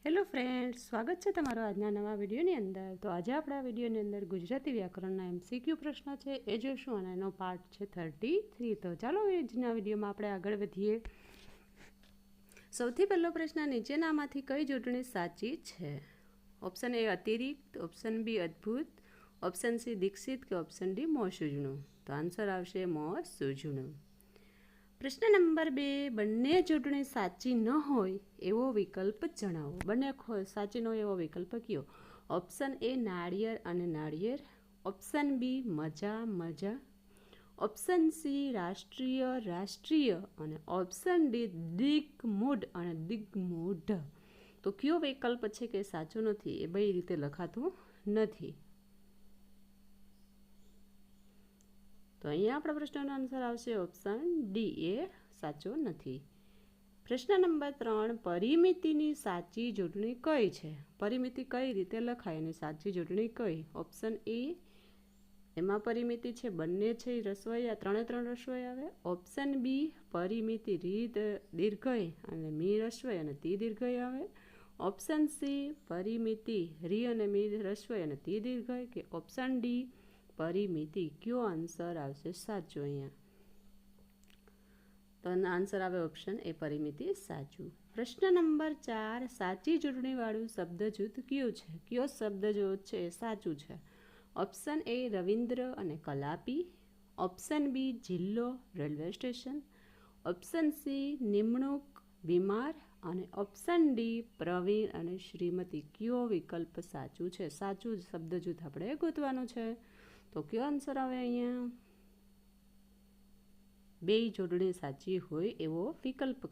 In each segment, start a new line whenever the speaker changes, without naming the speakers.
Hello friends, સ્વાગત છે તમારો આજના નવા વિડીયોની અંદર. તો આજે આપણા વિડીયોની અંદર ગુજરાતી વ્યાકરણના MCQ પ્રશ્ન છે એ જોઈશું અને એનો પાર્ટ છે 33. તો ચાલો આજના વિડીયોમાં આપણે આગળ વધીએ. સૌથી પહેલો પ્રશ્ન, નીચેનામાંથી કઈ જોડણી સાચી છે? ઓપ્શન એ અતિરિક્ત, ઓપ્શન બી અદ્ભુત, ઓપ્શન સી દીક્ષિત કે ઓપ્શન ડી મોં સૂજણું. તો આન્સર આવશે મોં સૂજણું. પ્રશ્ન નંબર 2, બંને જોડણી સાચી ન હોય એવો વિકલ્પ જણાવો. બંને સાચી ન હોય એવો વિકલ્પ કયો? ઓપ્શન એ નાળિયેર અને નાળિયેર, ઓપ્શન બી મજા મજા, ઓપ્શન સી રાષ્ટ્રીય રાષ્ટ્રીય અને ઓપ્શન ડી દિગ્મૂઢ અને દિગ્મૂઢ. તો કયો વિકલ્પ છે કે સાચો નથી? એ બે રીતે લખાતું નથી. તો અહીંયા આપણા પ્રશ્નનો આન્સર આવશે ઓપ્શન ડી, એ સાચો નથી. પ્રશ્ન નંબર 3, પરિમિતિની સાચી જોડણી કઈ છે? પરિમિતિ કઈ રીતે લખાય એની સાચી જોડણી કઈ? ઓપ્શન એ, એમાં પરિમિતિ છે બંને છે એ રસવૈયા, ત્રણ રસવઈ આવે. ઓપ્શન બી, પરિમિતિ રી દીર્ઘય અને મી રસવઈ અને તી દીર્ઘય આવે. ઓપ્શન સી, પરિમિતિ રી અને મી રસવઈ અને તી દીર્ઘય. કે ઓપ્શન ડી, પરિમિતિ. કયો આન્સર આવશે સાચો? અહીંયા તો આન્સર આવે ઓપ્શન એ, પરિમિતિ સાચું. પ્રશ્ન નંબર 4, સાચી જોડણીવાળું શબ્દ જૂથ કયું છે? કયો શબ્દ જૂથ છે એ સાચું છે? ઓપ્શન એ રવિન્દ્ર અને કલાપી, ઓપ્શન બી જિલ્લો રેલવે સ્ટેશન, ઓપ્શન સી નિમણૂક બીમાર અને ઓપ્શન ડી પ્રવીણ અને શ્રીમતી. કયો વિકલ્પ સાચું છે? સાચું શબ્દ જૂથ આપણે ગોતવાનું છે. તો કયો આન્સર આવે અહીંયા? બે જોડણી સાચી હોય એવો વિકલ્પ.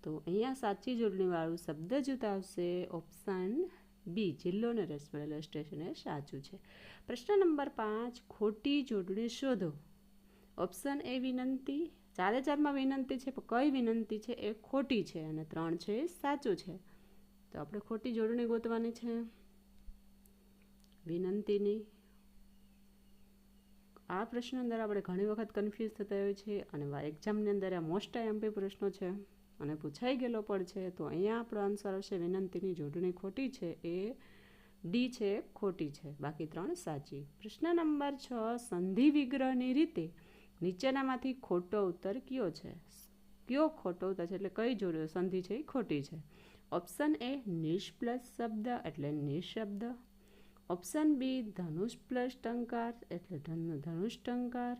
તો અહીંયા સાચી જોડણીવાળું શબ્દ જૂથ આવશે ઓપ્શન બી, જિલ્લો ને રેલવે સ્ટેશન. એ સાચું છે. પ્રશ્ન નંબર 5, ખોટી જોડણી શોધો. ઓપ્શન એ વિનંતી, 4 વિનંતી છે પણ કઈ વિનંતી છે એ ખોટી છે અને 3 છે એ સાચું છે. તો આપણે ખોટી જોડણી ગોતવાની છે વિનંતીની. આ પ્રશ્ન અંદર આપણે ઘણી વખત કન્ફ્યુઝ થતા હોય છે અને એક્ઝામની અંદર આ મોસ્ટ આઈએમપી પ્રશ્નો છે અને પૂછાઈ ગયેલો પણ છે. તો અહીંયા આપણો આન્સર આવશે વિનંતીની જોડણી ખોટી છે, એ ડી છે ખોટી છે, બાકી 3 સાચી. પ્રશ્ન નંબર 6, સંધિ વિગ્રહની રીતે નીચેનામાંથી ખોટો ઉત્તર કયો છે? કયો ખોટો ઉત્તર છે એટલે કઈ જોડ સંધિ છે એ ખોટી છે? ઓપ્શન એ નિશ પ્લસ શબ્દ એટલે નિશબ્દ, ઓપ્શન બી ધનુષ પ્લસ ટંકાર એટલે ધનુષ ટંકાર,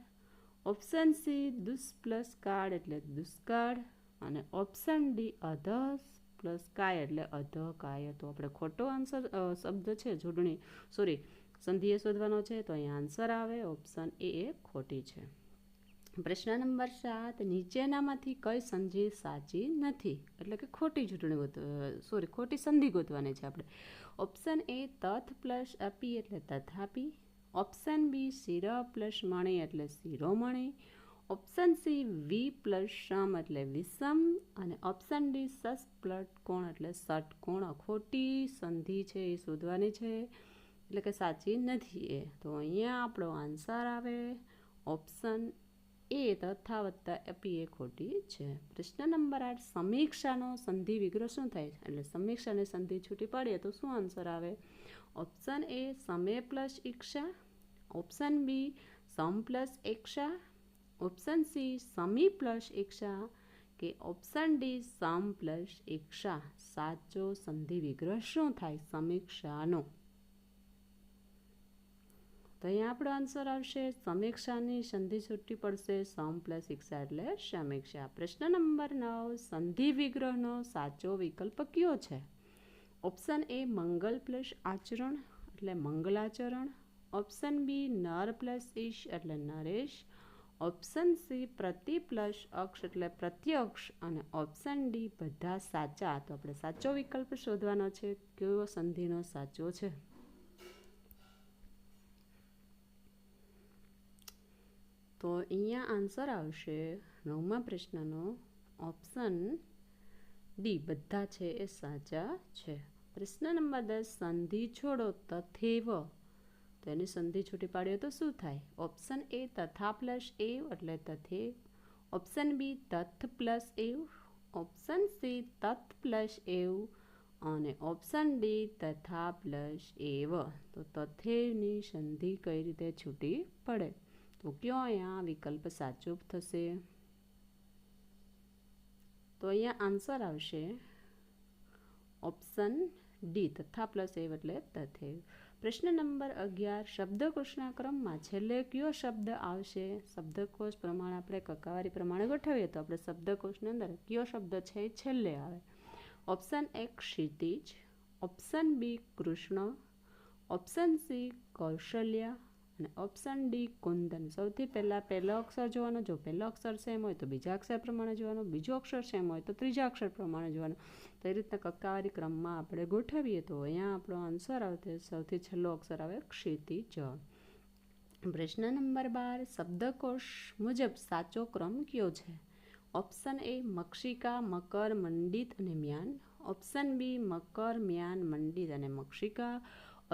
ઓપ્શન સી દુષ પ્લસ કાળ એટલે દુષ્કાળ અને ઓપ્શન ડી અધ પ્લસ કાય એટલે અધ કાય. તો આપણે ખોટો આન્સર શબ્દ છે જોડણી સંધિએ શોધવાનો છે. તો અહીંયા આન્સર આવે ઓપ્શન એ ખોટી છે. પ્રશ્ન નંબર 7, નીચેનામાંથી કઈ સંધિ સાચી નથી? એટલે કે ખોટી જોડણી ખોટી સંધિ ગોતવાની છે આપણે. ઓપ્શન એ તથ પ્લસ અપી એટલે તથાપી, ઓપ્શન બી શિર પ્લસ મણી એટલે શિરોમણી, ઓપ્શન સી વી પ્લસ સમ એટલે વિષમ અને ઓપ્શન ડી સસ પ્લસ કોણ એટલે ષટકોણ. ખોટી સંધિ છે એ શોધવાની છે એટલે કે સાચી નથી એ. તો અહીંયા આપણો આન્સર આવે ઓપ્શન એ, તથા વત્તા અપી એ ખોટી છે. પ્રશ્ન નંબર 8, સમીક્ષાનો સંધિ વિગ્રહ શું થાય? એટલે સમીક્ષાને સંધિ છૂટી પાડીએ તો શું આન્સર આવે? ઓપ્શન એ સમે પ્લસ ઈક્ષા, ઓપ્શન બી સમ પ્લસ એક્ષા, ઓપ્શન સી સમી પ્લસ ઈક્ષા કે ઓપ્શન ડી સમ પ્લસ ઈક્ષા. સાચો સંધિ વિગ્રહ શું થાય સમીક્ષાનો? તો અહીંયા આપણો આન્સર આવશે સમીક્ષાની સંધિ છૂટી પડશે સમ પ્લસ ઈક્ષા એટલે સમીક્ષા. પ્રશ્ન નંબર 9, સંધિ વિગ્રહનો સાચો વિકલ્પ કયો છે? ઓપ્શન એ મંગલ પ્લસ આચરણ એટલે મંગલાચરણ, ઓપ્શન બી નર પ્લસ ઈશ એટલે નરેશ, ઓપ્શન સી પ્રતિ પ્લસ અક્ષ એટલે પ્રત્યક્ષ અને ઓપ્શન ડી બધા સાચા. તો આપણે સાચો વિકલ્પ શોધવાનો છે. કયો સંધિનો સાચો છે? તો અહીંયા આન્સર આવશે 9મા પ્રશ્નનો ઓપ્શન ડી, બધા છે એ સાચા છે. પ્રશ્ન નંબર 10, સંધિ છોડો તથેવ. તો એની સંધિ છૂટી પાડીએ તો શું થાય? ઓપ્શન એ તથા પ્લસ એવ એટલે તથેવ, ઓપ્શન બી તથ પ્લસ એવ, ઓપ્શન સી તત પ્લસ એવ અને ઓપ્શન ડી તથા પ્લસ એવ. તો તથેવની સંધિ કઈ રીતે છૂટી પડે? તો કયો અહીંયા વિકલ્પ સાચો થશે? તો અહીંયા આન્સર આવશે ઓપ્શન ડી તથા પ્લસ એવ એટલે તથેવ. પ્રશ્ન નંબર 11 શબ્દકોશના ક્રમમાં છેલ્લે કયો શબ્દ આવશે? શબ્દકોશ પ્રમાણે આપણે કકાવારી પ્રમાણે ગોઠવીએ તો આપણે શબ્દકોશની અંદર કયો શબ્દ છે એ છેલ્લે આવે? Option A Kshitij, option B Krishna, option C Kaushalya અને ઓપ્શન ડી કુંદન. સૌથી પહેલો અક્ષર જોવાનો, જો પહેલો અક્ષર સેમ હોય તો બીજા અક્ષર પ્રમાણે જોવાનો, બીજો અક્ષર સેમ હોય તો ત્રીજા અક્ષર પ્રમાણે જોવાનો. તો એ રીતના કક્કાવારી ક્રમમાં આપણે ગોઠવીએ તો અહીંયા આપણો આન્સર આવશે સૌથી છેલ્લો અક્ષર આવે ક્ષિતિજ. પ્રશ્ન નંબર 12 શબ્દકોશ મુજબ સાચો ક્રમ કયો છે? ઓપ્શન એ મક્ષિકા, મકર, મંડિત અને મ્યાન, ઓપ્શન બી મકર, મ્યાન, મંડિત અને મક્ષિકા,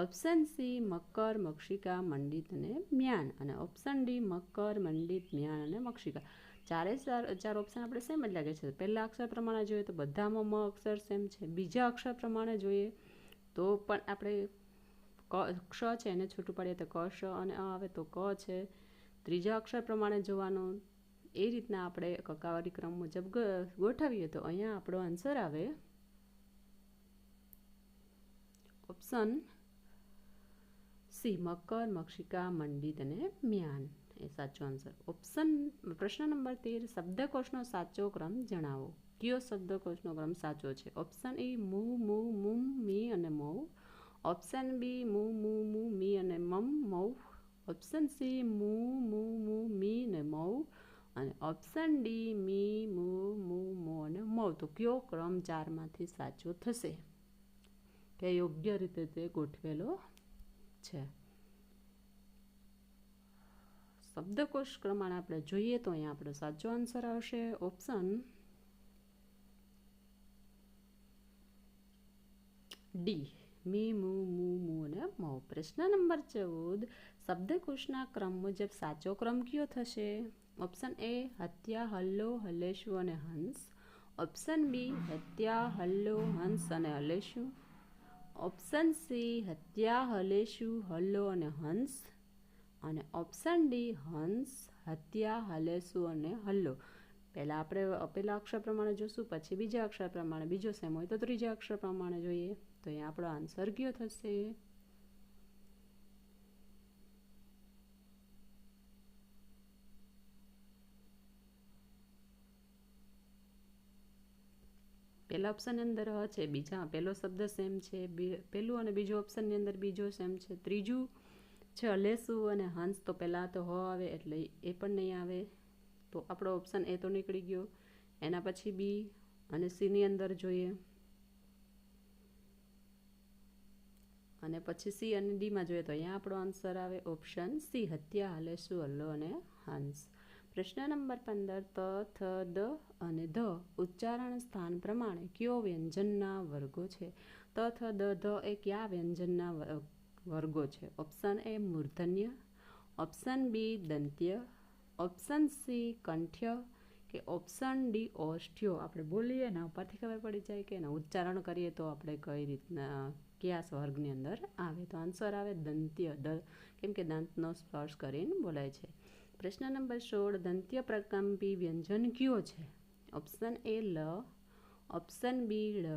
ઓપ્શન સી મકર, મક્ષિકા, મંડિત અને મ્યાન અને ઓપ્શન ડી મકર, મંડિત, મ્યાન અને મક્ષિકા. ચાર ઓપ્શન આપણે સેમ જ લાગે છે. પહેલા અક્ષર પ્રમાણે જોઈએ તો બધામાં મ અક્ષર સેમ છે. બીજા અક્ષર પ્રમાણે જોઈએ તો પણ આપણે ક્ષ છે એને છૂટું પાડીએ તો ક શ અને અ આવે તો ક છે. ત્રીજા અક્ષર પ્રમાણે જોવાનું. એ રીતના આપણે કકાવારી ક્રમ મુજબ ગોઠવીએ તો અહીંયા આપણો આન્સર આવે ઓપ્શન સી મકર, મક્ષિકા, મંડિત અને મ્યાન એ સાચો આન્સર. પ્રશ્ન નંબર 13 શબ્દકોશનો સાચો ક્રમ જણાવો. કયો શબ્દકોશનો ક્રમ સાચો છે? ઓપ્શન એ મુ, મુ, મુમ, મી અને મૌ, ઓપ્શન બી મુ, મુ, મુ, મી અને મમ, મૌ, ઓપ્શન સી મુ, મુ, મુ, મી અને મૌ અને ઓપ્શન ડી મી, મુ, મુ, મો અને મૌ. તો કયો ક્રમ ચારમાંથી સાચો થશે કે યોગ્ય રીતે તે ગોઠવેલો છે? શબ્દકોશ પ્રમાણે આપણે જોઈએ તો અહીંયા આપણો સાચો આન્સર આવશે ઓપ્શન ડી મી, મુ, મુ, મુ અને મૌ. પ્રશ્ન નંબર 14 શબ્દકોશના ક્રમ મુજબ સાચો ક્રમ કયો થશે? ઓપ્શન એ હત્યા, હલ્લો, હલેશું અને હંસ, ઓપ્શન બી હત્યા, હલ્લો, હંસ અને હલેશું, ઓપ્શન સી હત્યા, હલેશું, હલ્લો અને હંસ અને ઓપ્શન ડી હંસ, હત્યા, હલેશું અને હલ્લો. પહેલાં આપણે પહેલા અક્ષર પ્રમાણે જોશું, પછી બીજા અક્ષર પ્રમાણે, બીજો સેમ હોય તો ત્રીજા અક્ષર પ્રમાણે જોઈએ. તો અહીંયા આપણો આન્સર કયો થશે? પહેલા ઓપ્શનની અંદર હ છે, બીજા પહેલો શબ્દ સેમ છે, પહેલું અને બીજું ઓપ્શનની અંદર બીજો સેમ છે, ત્રીજું છે હલેશું અને હંસ. તો પહેલાં તો હ આવે એટલે એ પણ નહીં આવે. તો આપણો ઓપ્શન એ તો નીકળી ગયો. એના પછી બી અને સીની અંદર જોઈએ અને પછી સી અને ડીમાં જોઈએ તો અહીંયા આપણો આન્સર આવે ઓપ્શન સી હત્યા, હલેશું, હલ્લો અને હંસ. પ્રશ્ન નંબર 15 ત, થ, દ અને ધ ઉચ્ચારણ સ્થાન પ્રમાણે કયો વ્યંજનના વર્ગો છે? ત, થ, દ, ધ એ કયા વ્યંજનના વર્ગો છે? ઓપ્શન એ મૂર્ધન્ય, ઓપ્શન બી દંત્ય, ઓપ્શન સી કંઠ્ય કે ઓપ્શન ડી ઓષ્ઠ્યો. આપણે બોલીએ ને ઉપરથી ખબર પડી જાય કે એના ઉચ્ચારણ કરીએ તો આપણે કઈ રીતના કયા વર્ગની અંદર આવે? તો આન્સર આવે દંત્ય, કેમ કે દાંતનો સ્પર્શ કરીને બોલાય છે. પ્રશ્ન નંબર 16 દંત્ય પ્રકંપી વ્યંજન કયો છે? ઓપ્શન એ લ, ઓપ્શન બી ળ,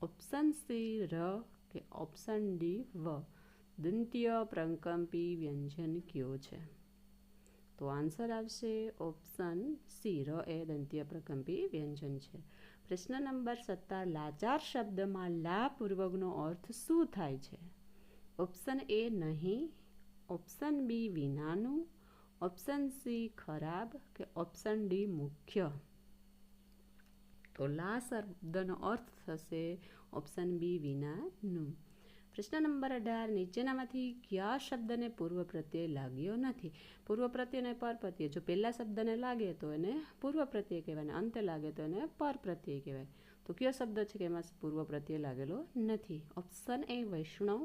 ઓપ્શન સી ર કે ઓપ્શન ડી વ. દંત્ય પ્રકંપી વ્યંજન કયો છે? તો આન્સર આવશે ઓપ્શન સી ર એ દંત્ય પ્રકંપી વ્યંજન છે. પ્રશ્ન નંબર 17 લાચાર શબ્દમાં લા પૂર્વકનો અર્થ શું થાય છે? ઓપ્શન એ નહીં, ઓપ્શન બી વિનાનું, ઓપ્શન સી ખરાબ કે ઓપ્શન ડી મુખ્ય. તો લા શબ્દનો અર્થ થશે ઓપ્શન બી વિનાનું. પ્રશ્ન નંબર 18 નીચેનામાંથી કયા શબ્દને પૂર્વ પ્રત્યય લાગ્યો નથી? પૂર્વ પ્રત્યય અને પર પ્રત્યય. જો પહેલા શબ્દને લાગે તો એને પૂર્વ પ્રત્યય કહેવાય અને અંતે લાગે તો એને પર પ્રત્યય કહેવાય. તો કયો શબ્દ છે કે એમાં પૂર્વ પ્રત્યય લાગેલો નથી? ઓપ્શન એ વૈષ્ણવ,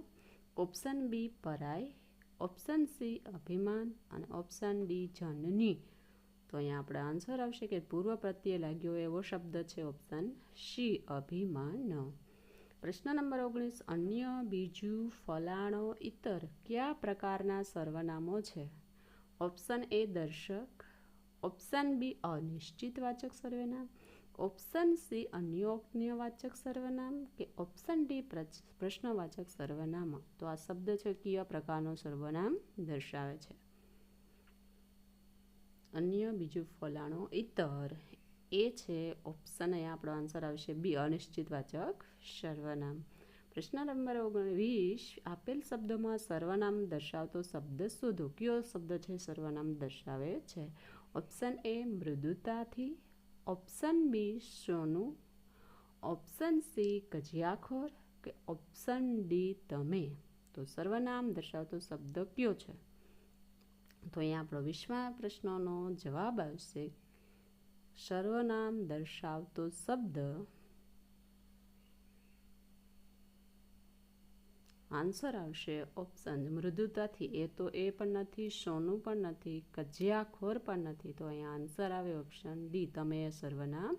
ઓપ્શન બી પરાય, ઓપ્શન સી અભિમાન અને ઓપ્શન ડી જનની. તો અહીંયા આપણે આન્સર આવશે કે પૂર્વ પ્રત્યે લાગ્યો એવો શબ્દ છે ઓપ્શન સી, અભિમાન. પ્રશ્ન નંબર 19, અન્ય, બીજું, ફલાણો, ઇતર કયા પ્રકારના સર્વનામો છે? ઓપ્શન એ દર્શક, ઓપ્શન બી અનિશ્ચિતવાચક સર્વનામ, ઓપ્શન સી અન્યોન્યવાચક સર્વનામ કે ઓપ્શન ડી પ્રશ્નવાચક સર્વનામ. તો આ શબ્દ છે કયા પ્રકારનું સર્વનામ દર્શાવે છે? અન્ય, બીજું, ફલાણો, ઇતર એ છે ઓપ્શન. અહીંયા આપણો આન્સર આવશે બી, અનિશ્ચિતવાચક સર્વનામ. પ્રશ્ન નંબર 20, આપેલ શબ્દમાં સર્વનામ દર્શાવતો શબ્દ શોધો. કયો શબ્દ છે સર્વનામ દર્શાવે છે? ઓપ્શન એ મૃદુતાથી, ઓપ્શન બી સોનું, ઓપ્શન સી કજિયાખોર કે ઓપ્શન ડી તમે. તો સર્વનામ દર્શાવતો શબ્દ કયો છે? તો અહીંયા આપણો 20મા પ્રશ્નનો જવાબ આવશે સર્વનામ દર્શાવતો શબ્દ. આન્સર આવશે ઓપ્શન મૃદુતાથી. એ તો એ પણ નથી, સોનું પણ નથી, કજિયાખોર પણ નથી. તો અહીંયા આન્સર આવે ઓપ્શન ડી, તમે એ સર્વનામ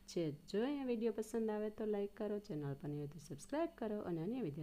છે. જો અહીંયા વિડીયો પસંદ આવે તો લાઈક કરો, ચેનલ પર નહીં હોય તો સબસ્ક્રાઈબ કરો અને અન્ય વિદ્યાર્થી